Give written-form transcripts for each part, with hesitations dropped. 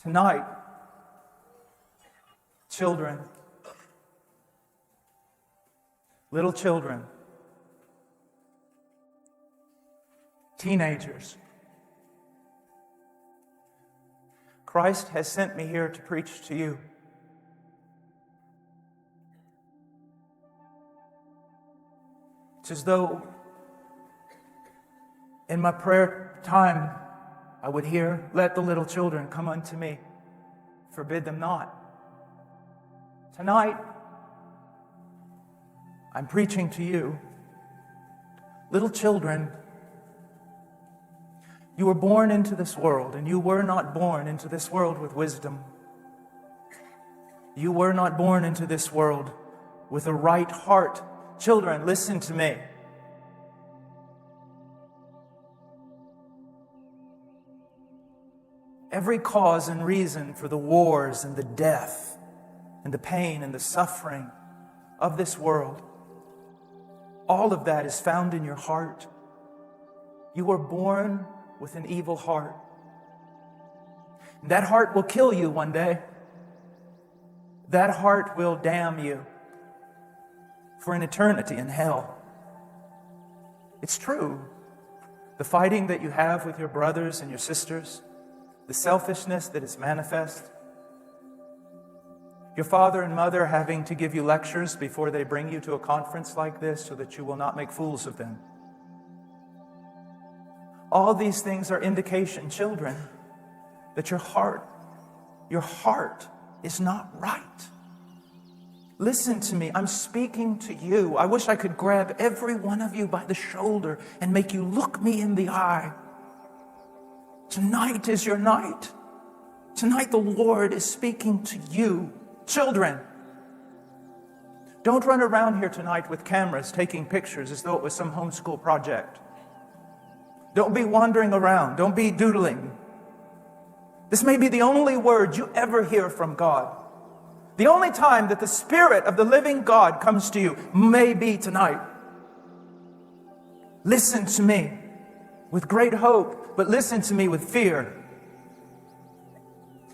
Tonight, children, little children, teenagers, Christ has sent me here to preach to you. It's as though in my prayer time I would hear, "Let the little children come unto me, forbid them not." Tonight, I'm preaching to you. Little children, you were born into this world, and you were not born into this world with wisdom. You were not born into this world with a right heart. Children, listen to me. Every cause and reason for the wars and the death and the pain and the suffering of this world, all of that is found in your heart. You were born with an evil heart. That heart will kill you one day. That heart will damn you for an eternity in hell. It's true. The fighting that you have with your brothers and your sisters, the selfishness that is manifest, your father and mother having to give you lectures before they bring you to a conference like this so that you will not make fools of them. All these things are indication, children, that your heart is not right. Listen to me. I'm speaking to you. I wish I could grab every one of you by the shoulder and make you look me in the eye. Tonight is your night. Tonight the Lord is speaking to you. Children, don't run around here tonight with cameras taking pictures as though it was some homeschool project. Don't be wandering around. Don't be doodling. This may be the only word you ever hear from God. The only time that the Spirit of the living God comes to you may be tonight. Listen to me with great hope, but listen to me with fear.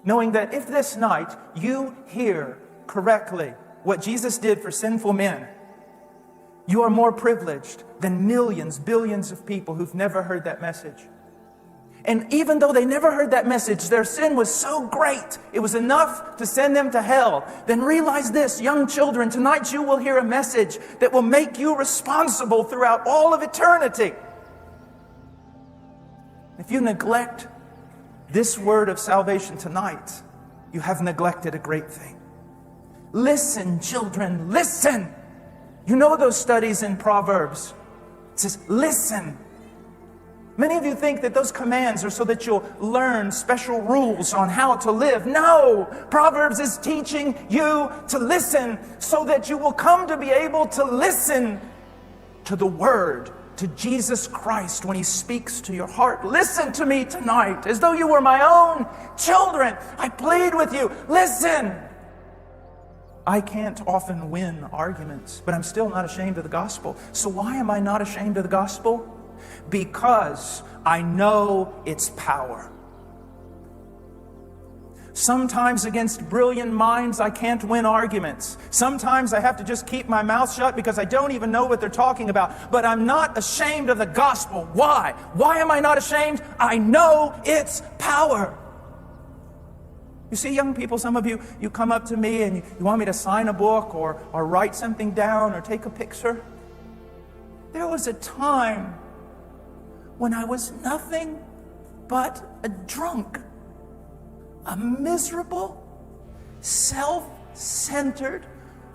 Knowing that if this night you hear correctly what Jesus did for sinful men, you are more privileged than millions, billions of people who've never heard that message. And even though they never heard that message, their sin was so great, it was enough to send them to hell. Then realize this, young children, tonight you will hear a message that will make you responsible throughout all of eternity. If you neglect this word of salvation tonight, you have neglected a great thing. Listen, children, listen. You know those studies in Proverbs. It says, listen. Many of you think that those commands are so that you'll learn special rules on how to live. No! Proverbs is teaching you to listen so that you will come to be able to listen to the Word, to Jesus Christ when He speaks to your heart. Listen to me tonight as though you were my own children. I plead with you, listen. I can't often win arguments, but I'm still not ashamed of the gospel. So why am I not ashamed of the gospel? Because I know its power. Sometimes against brilliant minds, I can't win arguments. Sometimes I have to just keep my mouth shut because I don't even know what they're talking about. But I'm not ashamed of the gospel. Why? Why am I not ashamed? I know its power. You see, young people, some of you come up to me and you want me to sign a book or write something down or take a picture. There was a time when I was nothing but a drunk. A miserable, self-centered,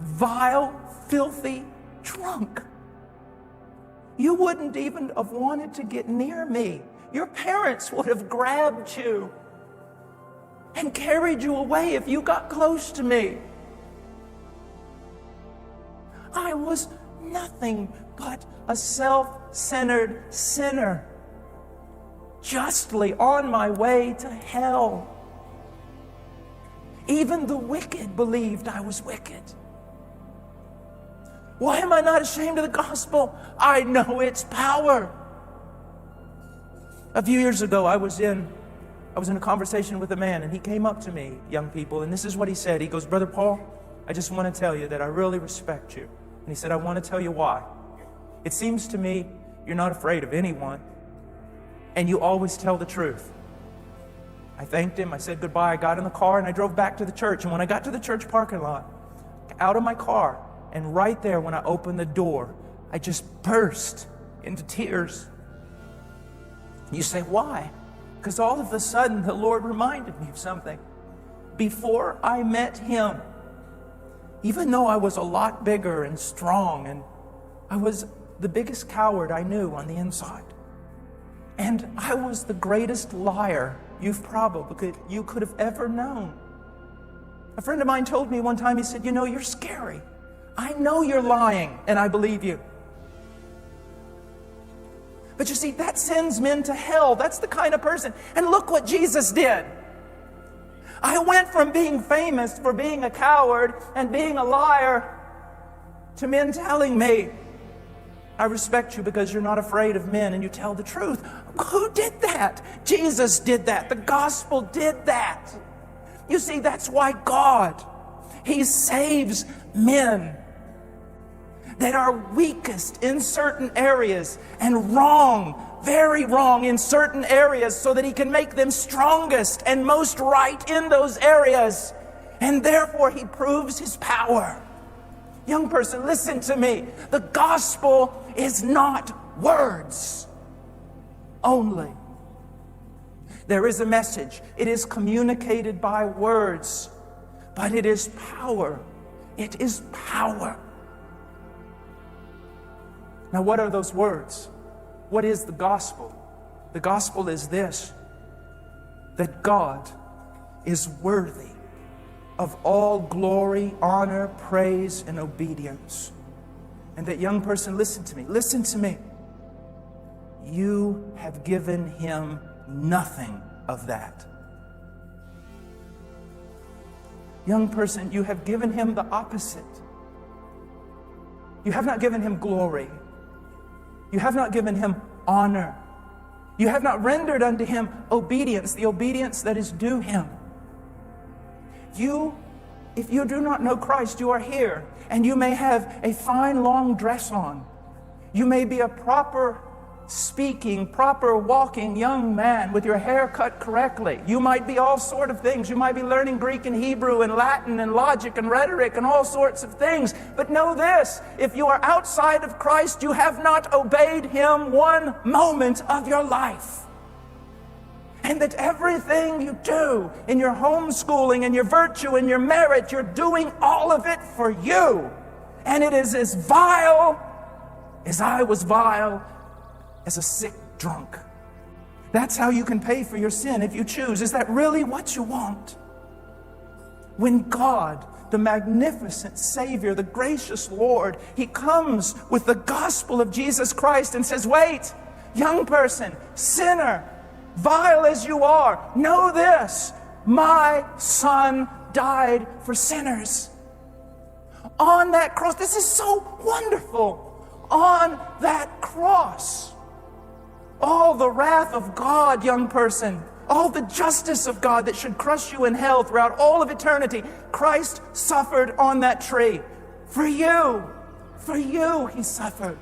vile, filthy drunk. You wouldn't even have wanted to get near me. Your parents would have grabbed you and carried you away if you got close to me. I was nothing but a self-centered sinner, justly on my way to hell. Even the wicked believed I was wicked. Why am I not ashamed of the gospel? I know its power. A few years ago, I was in I was in a conversation with a man, and he came up to me, young people, and this is what he said. He goes, Brother Paul, I just want to tell you that I really respect you. And he said, I want to tell you why. It seems to me you're not afraid of anyone, and you always tell the truth. I thanked him. I said goodbye. I got in the car, and I drove back to the church. And when I got to the church parking lot, out of my car, and right there when I opened the door, I just burst into tears. You say, why? Because all of a sudden, the Lord reminded me of something. Before I met Him, even though I was a lot bigger and strong, and I was the biggest coward I knew on the inside, and I was the greatest liar you could have ever known. A friend of mine told me one time, he said, you're scary. I know you're lying, and I believe you. But you see, that sends men to hell. That's the kind of person. And look what Jesus did. I went from being famous for being a coward and being a liar to men telling me, I respect you because you're not afraid of men and you tell the truth. Who did that? Jesus did that. The gospel did that. You see, that's why God, He saves men that are weakest in certain areas and wrong, very wrong in certain areas, so that He can make them strongest and most right in those areas. And therefore He proves His power. Young person, listen to me. The gospel is not words only. There is a message. It is communicated by words, but it is power. It is power. Now, what are those words? What is the gospel? The gospel is this: that God is worthy of all glory, honor, praise, and obedience. And that, young person, listen to me. Listen to me. You have given Him nothing of that. Young person, you have given Him the opposite. You have not given Him glory. You have not given Him honor. You have not rendered unto Him obedience, the obedience that is due Him. If you do not know Christ, you are here, and you may have a fine long dress on. You may be a proper speaking, proper walking young man with your hair cut correctly. You might be all sort of things. You might be learning Greek and Hebrew and Latin and logic and rhetoric and all sorts of things. But know this: if you are outside of Christ, you have not obeyed Him one moment of your life. And that everything you do in your homeschooling and your virtue and your merit, you're doing all of it for you. And it is as vile as I was vile as a sick drunk. That's how you can pay for your sin if you choose. Is that really what you want? When God, the magnificent Savior, the gracious Lord, He comes with the gospel of Jesus Christ and says, wait, young person, sinner, vile as you are, know this: my Son died for sinners. On that cross, this is so wonderful. On that cross, all the wrath of God, young person, all the justice of God that should crush you in hell throughout all of eternity, Christ suffered on that tree. For you, He suffered.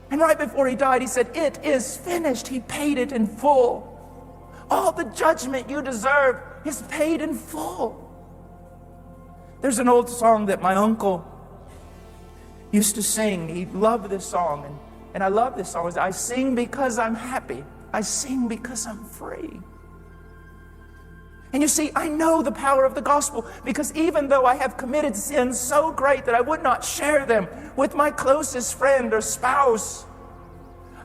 And right before He died, He said, it is finished. He paid it in full. All the judgment you deserve is paid in full. There's an old song that my uncle used to sing. He loved this song, and I love this song. I sing because I'm happy. I sing because I'm free. And you see, I know the power of the gospel, because even though I have committed sins so great that I would not share them with my closest friend or spouse,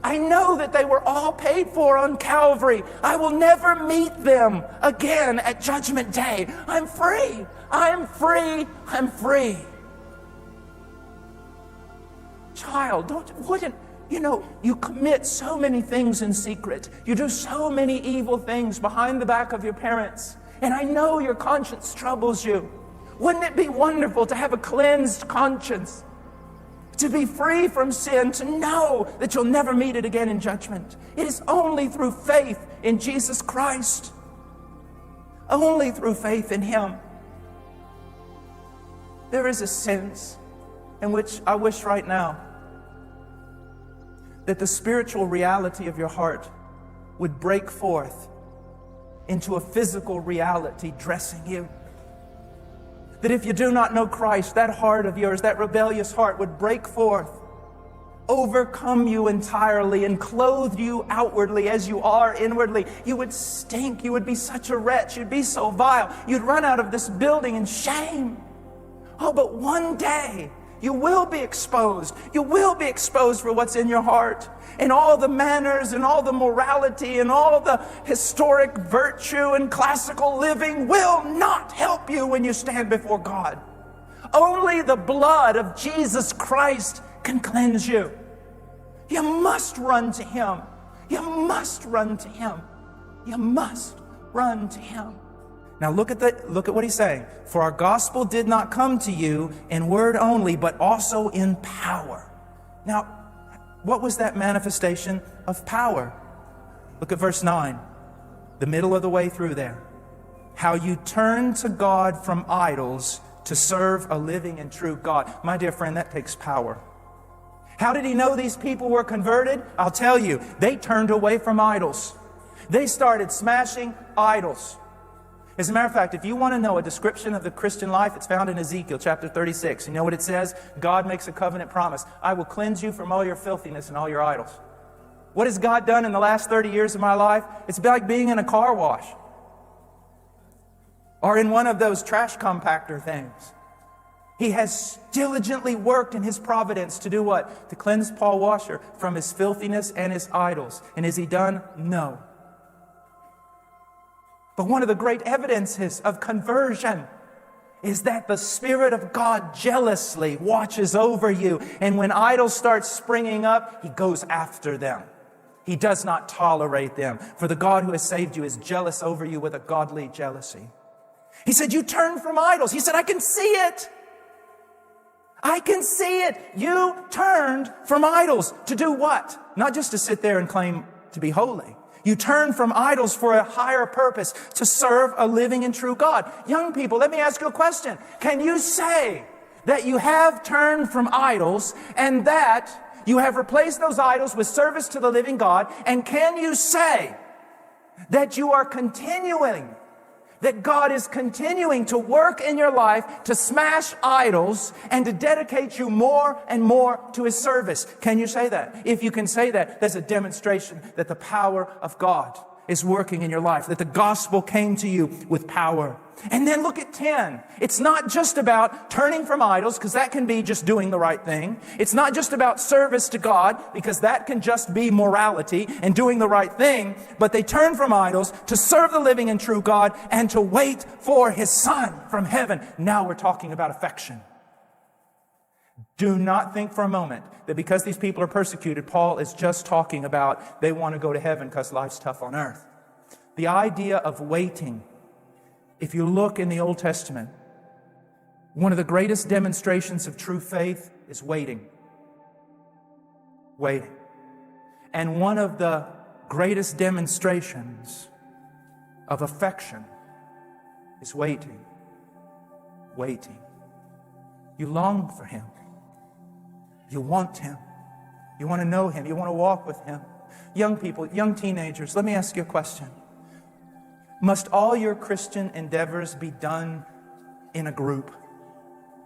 I know that they were all paid for on Calvary. I will never meet them again at Judgment Day. I'm free. I'm free. I'm free. Child, you commit so many things in secret. You do so many evil things behind the back of your parents. And I know your conscience troubles you. Wouldn't it be wonderful to have a cleansed conscience? To be free from sin, to know that you'll never meet it again in judgment. It is only through faith in Jesus Christ. Only through faith in Him. There is a sense in which I wish right now that the spiritual reality of your heart would break forth into a physical reality dressing you. That if you do not know Christ, that heart of yours, that rebellious heart, would break forth, overcome you entirely, and clothe you outwardly as you are inwardly. You would stink. You would be such a wretch. You'd be so vile. You'd run out of this building in shame. Oh, but one day you will be exposed. You will be exposed for what's in your heart. And all the manners and all the morality and all the historic virtue and classical living will not help you when you stand before God. Only the blood of Jesus Christ can cleanse you. You must run to Him. You must run to Him. You must run to Him. Now look at what he's saying. For our gospel did not come to you in word only, but also in power. Now, what was that manifestation of power? Look at verse 9, the middle of the way through there. How you turn to God from idols to serve a living and true God. My dear friend, that takes power. How did he know these people were converted? I'll tell you, they turned away from idols. They started smashing idols. As a matter of fact, if you want to know a description of the Christian life, it's found in Ezekiel chapter 36. You know what it says? God makes a covenant promise. I will cleanse you from all your filthiness and all your idols. What has God done in the last 30 years of my life? It's like being in a car wash or in one of those trash compactor things. He has diligently worked in His providence to do what? To cleanse Paul Washer from his filthiness and his idols. And is He done? No. But one of the great evidences of conversion is that the Spirit of God jealously watches over you. And when idols start springing up, He goes after them. He does not tolerate them. For the God who has saved you is jealous over you with a godly jealousy. He said, you turn from idols. He said, I can see it. I can see it. You turned from idols to do what? Not just to sit there and claim to be holy. You turn from idols for a higher purpose, to serve a living and true God. Young people, let me ask you a question. Can you say that you have turned from idols and that you have replaced those idols with service to the living God? And can you say that you are continuing, that God is continuing to work in your life to smash idols and to dedicate you more and more to His service? Can you say that? If you can say that, that's a demonstration that the power of God is working in your life, that the gospel came to you with power. And then look at 10. It's not just about turning from idols, because that can be just doing the right thing. It's not just about service to God, because that can just be morality and doing the right thing. But they turn from idols to serve the living and true God and to wait for His Son from heaven. Now we're talking about affection. Do not think for a moment that because these people are persecuted, Paul is just talking about they want to go to heaven because life's tough on earth. The idea of waiting, if you look in the Old Testament, one of the greatest demonstrations of true faith is waiting. Waiting. And one of the greatest demonstrations of affection is waiting. Waiting. You long for Him. You want Him. You want to know Him. You want to walk with Him. Young people, young teenagers, let me ask you a question. Must all your Christian endeavors be done in a group?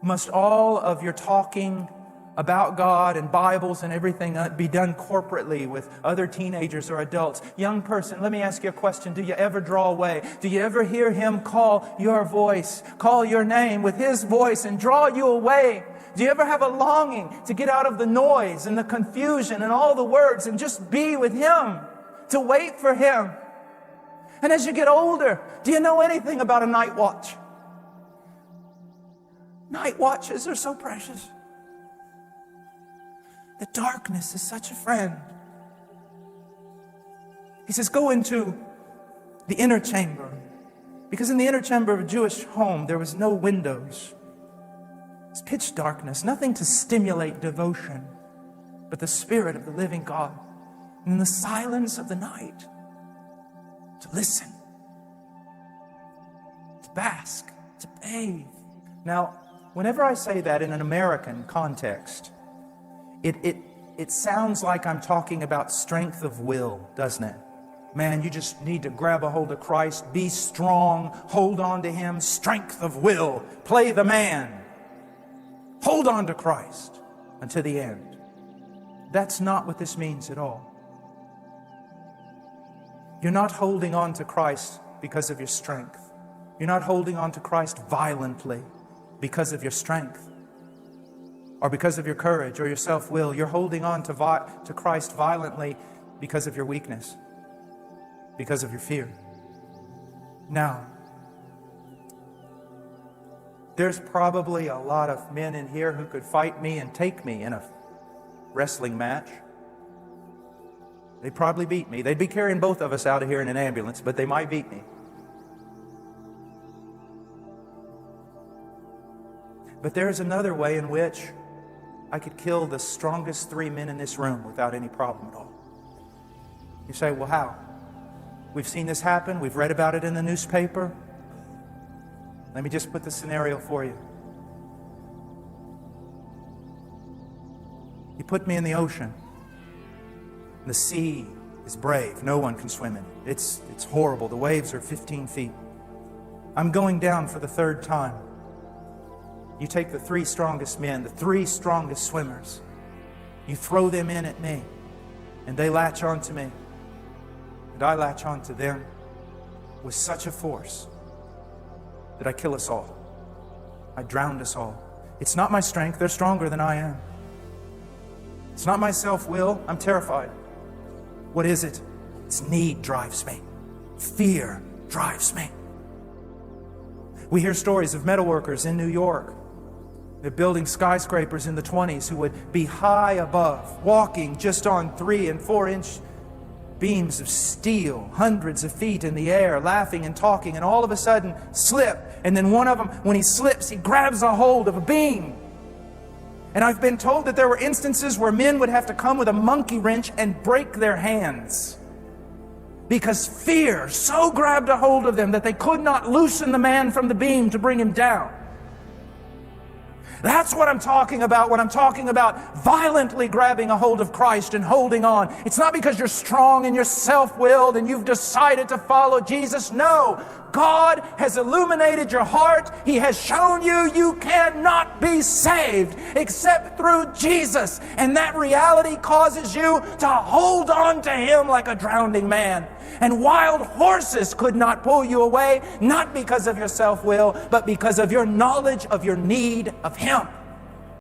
Must all of your talking about God and Bibles and everything be done corporately with other teenagers or adults? Young person, let me ask you a question. Do you ever draw away? Do you ever hear Him call your voice, call your name with His voice and draw you away? Do you ever have a longing to get out of the noise and the confusion and all the words and just be with Him, to wait for Him? And as you get older, do you know anything about a night watch? Night watches are so precious. The darkness is such a friend. He says, go into the inner chamber. Because in the inner chamber of a Jewish home, there was no windows. It's pitch darkness, nothing to stimulate devotion, but the Spirit of the living God. And in the silence of the night, to listen. bask, to bathe. Now, whenever I say that in an American context, it sounds like I'm talking about strength of will, doesn't it? Man, you just need to grab a hold of Christ, be strong, hold on to Him, strength of will, play the man. Hold on to Christ until the end. That's not what this means at all. You're not holding on to Christ because of your strength. You're not holding on to Christ violently because of your strength or because of your courage or your self-will. You're holding on to Christ violently because of your weakness, because of your fear. Now, there's probably a lot of men in here who could fight me and take me in a wrestling match. They'd probably beat me. They'd be carrying both of us out of here in an ambulance, but they might beat me. But there's another way in which I could kill the strongest 3 men in this room without any problem at all. You say, well, how? We've seen this happen. We've read about it in the newspaper. Let me just put the scenario for you. You put me in the ocean. The sea is brave. No one can swim in it. It's horrible. The waves are 15 feet. I'm going down for the 3rd time. You take the 3 strongest men, the 3 strongest swimmers. You throw them in at me, and they latch onto me. And I latch onto them with such a force that I kill us all. I drowned us all. It's not my strength. They're stronger than I am. It's not my self-will. I'm terrified. What is it? It's need drives me. Fear drives me. We hear stories of metalworkers in New York. They're building skyscrapers in the 20s who would be high above, walking just on 3 and 4 inch beams of steel, hundreds of feet in the air, laughing and talking, and all of a sudden slip. And then one of them, when he slips, he grabs a hold of a beam. And I've been told that there were instances where men would have to come with a monkey wrench and break their hands because fear so grabbed a hold of them that they could not loosen the man from the beam to bring him down. That's what I'm talking about when I'm talking about violently grabbing a hold of Christ and holding on. It's not because you're strong and you're self-willed and you've decided to follow Jesus. No, God has illuminated your heart. He has shown you you cannot be saved except through Jesus. And that reality causes you to hold on to Him like a drowning man. And wild horses could not pull you away, not because of your self-will, but because of your knowledge of your need of Him.